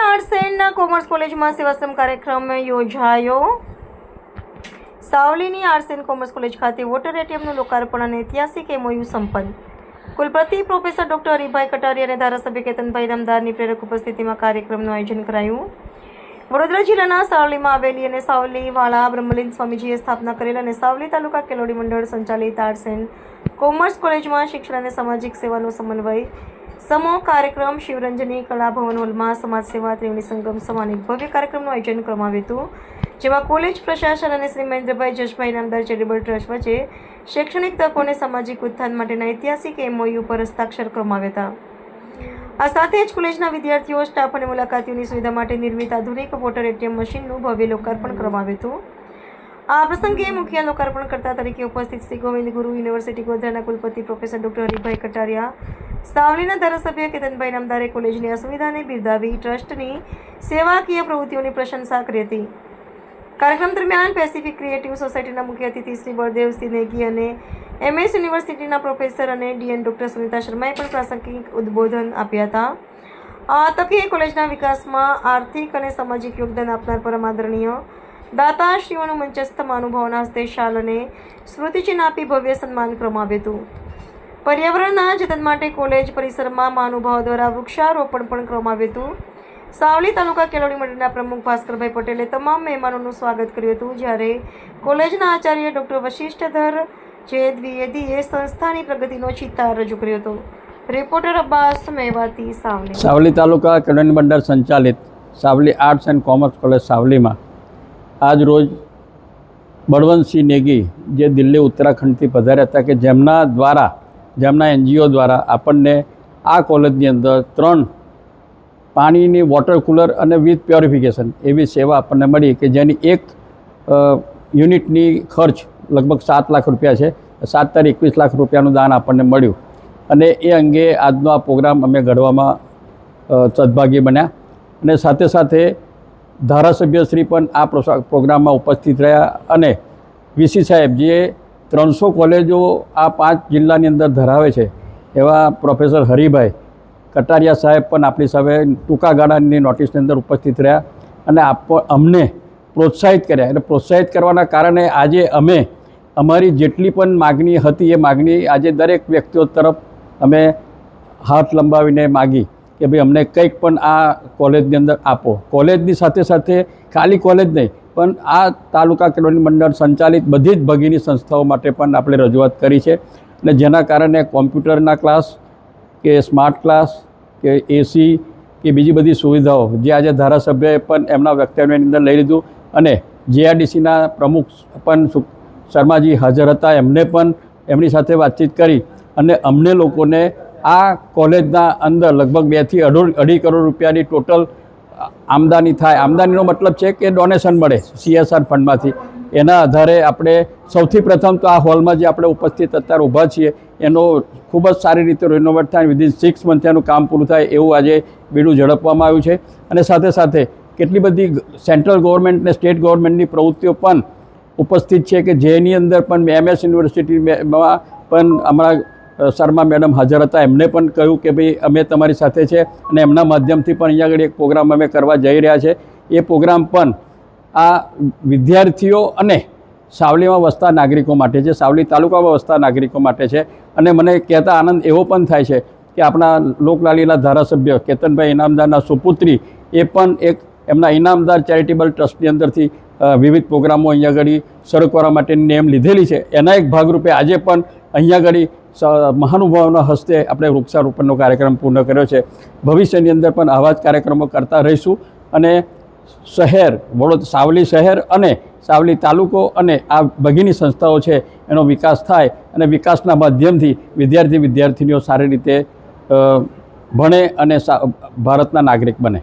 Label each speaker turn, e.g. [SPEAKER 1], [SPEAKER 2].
[SPEAKER 1] Arts and commerce કોલેજમાં સેવાશ્રમ કાર્યક્રમ યોજાયો। સાવલીની આર્ટ્સ એન્ડ કોમર્સ કોલેજ ખાતે વોટર એટીએમનું લોકાર્પણ અને ઐતિહાસિક MOU સંપન્ન। કુલપતિ પ્રોફેસર ડોક્ટર હરિભાઈ કટારિયા અને ધારાસભ્ય કેતનભાઈ નામદારની પ્રેરક ઉપસ્થિતિમાં કાર્યક્રમનું આયોજન કરાયું। વડોદરા જિલ્લાના સાવલીમાં આવેલી અને સાવલીવાળા બ્રહ્મલીન સ્વામીજીએ સ્થાપના કરેલ અને સાવલી તાલુકા કેળવણી મંડળ સંચાલિત આર્ટ્સ એન્ડ કોમર્સ કોલેજમાં શિક્ષણ અને સામાજિક સેવાનો સમન્વય સમૂહ કાર્યક્રમ શિવરંજની કલા ભવન હોલમાં સમાજ સેવા ત્રિવેણી સંગમ સમાન એક ભવ્ય કાર્યક્રમનું આયોજન કરવામાં આવ્યું હતું, જેમાં કોલેજ પ્રશાસન અને શ્રી મહેન્દ્રભાઈ જશભાઈ નામદાર ચેરિટેબલ ટ્રસ્ટ વચ્ચે શૈક્ષણિક તકો અને સામાજિક ઉત્થાન માટેના ઐતિહાસિક MOU પર હસ્તાક્ષર કરવામાં આવ્યા હતા। આ સાથે જ કોલેજના વિદ્યાર્થીઓ, સ્ટાફ અને મુલાકાતીઓની સુવિધા માટે નિર્મિત આધુનિક વોટર એટીએમ મશીનનું ભવ્ય લોકાર્પણ કરવામાં આવ્યું હતું। આ પ્રસંગે મુખ્ય લોકાર્પણકર્તા તરીકે ઉપસ્થિત શ્રી ગોવિંદ ગુરુ યુનિવર્સિટી ગોધરાના કુલપતિ પ્રોફેસર ડોક્ટર હરિભાઈ કટારિયા, સાવલીના ધારાસભ્ય કેતનભાઈ નામદારે કોલેજની આ સુવિધાને બિરદાવી ટ્રસ્ટની સેવાકીય પ્રવૃત્તિઓની પ્રશંસા કરી હતી। કાર્યક્રમ દરમિયાન પેસિફિક ક્રિએટિવ સોસાયટીના મુખ્ય અતિથિ શ્રી બળદેવસિંહ નેગી અને MS યુનિવર્સિટીના પ્રોફેસર અને DN ડોક્ટર સુનિતા શર્માએ પણ પ્રાસંગિક ઉદ્બોધન આપ્યા હતા। આ તકે કોલેજના વિકાસમાં આર્થિક અને સામાજિક યોગદાન આપનાર પરમ આદરણીય દાતાશ્રીઓનું મંચસ્થ મહાનુભાવોના હસ્તે શાલ અને સ્મૃતિચિહ્ન આપી ભવ્ય સન્માન કરવામાં આવ્યું હતું। પર્યાવરણના જતન માટે કોલેજ પરિસરમાં મહાનુભાવો દ્વારા વૃક્ષારોપણ પણ કરવામાં આવ્યું હતું। સાવલી તાલુકા કેળવણી મંડળના પ્રમુખ ભાસ્કરભાઈ પટેલે તમામ મહેમાનોનું સ્વાગત કર્યું હતું, જ્યારે કોલેજના આચાર્ય ડોક્ટર વશિષ્ઠધર જે દ્વિવેદીએ સંસ્થાની પ્રગતિનો ચિતાર રજૂ કર્યો હતો। રિપોર્ટર અબ્બાસ મેવાતી, સાવલી।
[SPEAKER 2] સાવલી તાલુકા કેળવણી મંડળ સંચાલિત Savli arts and commerce college સાવલીમાં આજ રોજ બળવંતસિંહ નેગી જે દિલ્હી ઉત્તરાખંડથી પધાર્યા હતા કે જેમના NGO દ્વારા આપણને આ કોલેજની અંદર 3 પાણીની વોટર કુલર અને વિથ પ્યોરિફિકેશન એવી સેવા આપણને મળી કે જેની એક યુનિટની ખર્ચ લગભગ 7 લાખ રૂપિયા છે। 7 તારીખ 21 લાખ રૂપિયાનું દાન આપણને મળ્યું અને એ અંગે આજનો આ પ્રોગ્રામ અમે ઘડવામાં સદભાગી બન્યા અને સાથે સાથે ધારાસભ્યશ્રી પણ આ પ્રોગ્રામમાં ઉપસ્થિત રહ્યા અને VC સાહેબ જે 300 કોલેજો આ 5 જિલ્લાની અંદર ધરાવે છે એવા પ્રોફેસર હરિભાઈ કટારિયા સાહેબ પણ આપણી સામે ટૂંકા ગાળાની નોટિસની અંદર ઉપસ્થિત રહ્યા અને અમને પ્રોત્સાહિત કર્યા અને પ્રોત્સાહિત કરવાના કારણે આજે અમે અમારી જેટલી પણ માગણી હતી એ માગણી આજે દરેક વ્યક્તિઓ તરફ અમે હાથ લંબાવીને માગી કે ભાઈ અમને કંઈક પણ આ કોલેજની અંદર આપો। કોલેજની સાથે સાથે ખાલી કોલેજ નહીં પણ આ તાલુકા કેળવણી મંડળ સંચાલિત બધી જ ભગીની સંસ્થાઓ માટે પણ આપણે રજૂઆત કરી છે અને જેના કારણે કોમ્પ્યુટરના ક્લાસ કે સ્માર્ટ ક્લાસ કે AC કે બીજી બધી સુવિધાઓ જે આજે ધારાસભ્યએ પણ એમના વક્તવ્યની અંદર લઈ લીધું અને JRDCના પ્રમુખ પણ શર્માજી હાજર હતા, એમને પણ એમની સાથે વાતચીત કરી અને અમને લોકોને આ કોલેજના અંદર લગભગ 2 થી 2.5 કરોડ રૂપિયાની ટોટલ આમદાની થાય। આમદાનીનો મતલબ છે કે ડોનેશન મળે CSR ફંડમાંથી। એના આધારે આપણે સૌથી પ્રથમ તો આ હોલમાં જે આપણે ઉપસ્થિત અત્યારે ઊભા છીએ એનો ખૂબ જ સારી રીતે રિનોવેટ થાય, વિધિન 6 મંથ એનું કામ પૂરું થાય એવું આજે બીડું ઝડપવામાં આવ્યું છે અને સાથે સાથે કેટલી બધી સેન્ટ્રલ ગવર્મેન્ટ અને સ્ટેટ ગવર્મેન્ટની પ્રવૃત્તિઓ પણ ઉપસ્થિત છે કે જેની અંદર પણ MS યુનિવર્સિટીમાં પણ હમણાં શર્મા મેડમ હાજર હતા, એમને પણ કહ્યું કે ભાઈ અમે તમારી સાથે છે અને એમના માધ્યમથી પણ અહીંયા આગળ એક પ્રોગ્રામ અમે કરવા જઈ રહ્યા છે। એ પ્રોગ્રામ પણ આ વિદ્યાર્થીઓ અને સાવલીમાં વસતા નાગરિકો માટે છે, સાવલી તાલુકામાં વસતા નાગરિકો માટે છે અને મને કહેતા આનંદ એવો પણ થાય છે કે આપણા લોકલાલીલા ધારાસભ્ય કેતનભાઈ ઇનામદારના સુપુત્રી એ પણ એક એમના ઇનામદાર ચેરિટેબલ ટ્રસ્ટની અંદરથી વિવિધ પ્રોગ્રામો અહીંયા આગળ શરૂ કરવા માટેની નેમ લીધેલી છે। એના એક ભાગરૂપે આજે પણ અહીંયા આગળ મહાનુભાવોના હસ્તે આપણે વૃક્ષારોપણનો કાર્યક્રમ પૂર્ણ કર્યો છે। ભવિષ્યની અંદર પણ આવા જ કાર્યક્રમો કરતા રહીશું અને સાવલી શહેર અને સાવલી તાલુકો અને આ ભગીની સંસ્થાઓ છે એનો વિકાસ થાય અને વિકાસના માધ્યમથી વિદ્યાર્થીનીઓ સારી રીતે ભણે અને ભારતના નાગરિક બને।